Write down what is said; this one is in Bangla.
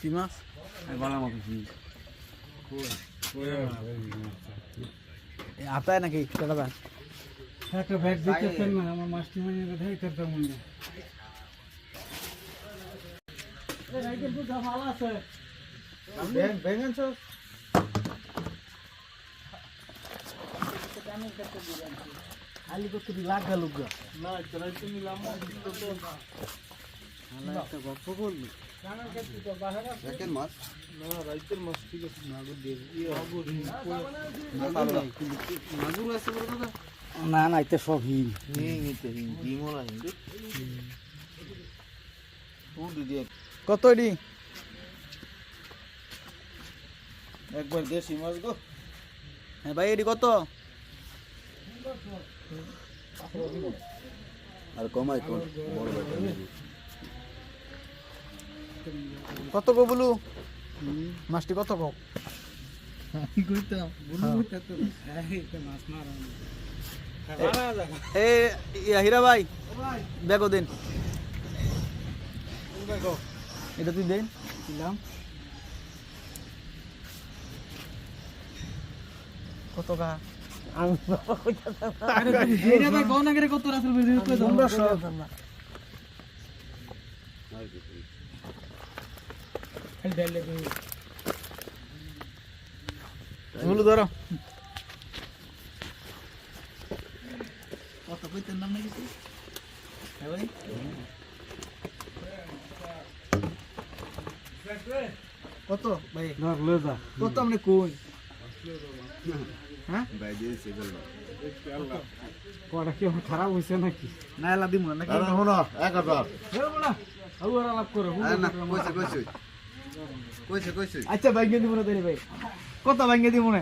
কি মাছ? বাংলা মাছ আতায় নাকি কেটা একটা ব্যাগ দিতেছেন না আমার মাছটি মানে রেখে করতে মনে নেই রাইতে বুঝা ভালো আছে বেঙ্গন সব আলি করতে লাগা লুগা না রাইতে নিলাম তো তো আলা একটা গল্প বলবি দেখেন মাছ না রাইতের মাছ ঠিক আছে মাগুর দিয়ে মাগুর আছে বড় দাদা না না এটা সব হিম নিতে হিমলা হিন্দু উড় দিয়ে কত এডি একবার দেশি মাছ গো হ্যাঁ ভাই এডি কত আর কমাই কোন বড় বেটা কত গো বলু মাছটি কত গো কি কইতাম বলু কইতা তো এই তো মাছ মারা এ হীরা ভাই দেখো দিন এটা তুই দেন দিলাম কত গা আরে তুমি ভাই কোন আগে কত রাসেল ভিডিও কই দাও 1500 খালি ডালে বলু ধরো কত কইতেন নাম নাকি হ্যাঁ ভাই কত ভাই ধর লয়ে যা কত আপনি কই হ্যাঁ ভাই দিয়েছে গেল পড়া কি খারাপ হইছে নাকি না এলা দিমু না নাকি আরে হলো 1000 হেরো না আউরা লাভ করে আরে না কইছে কইছে আচ্ছা ভাঙ্গে দিব না তাই ভাই কত ভাঙ্গে দিব না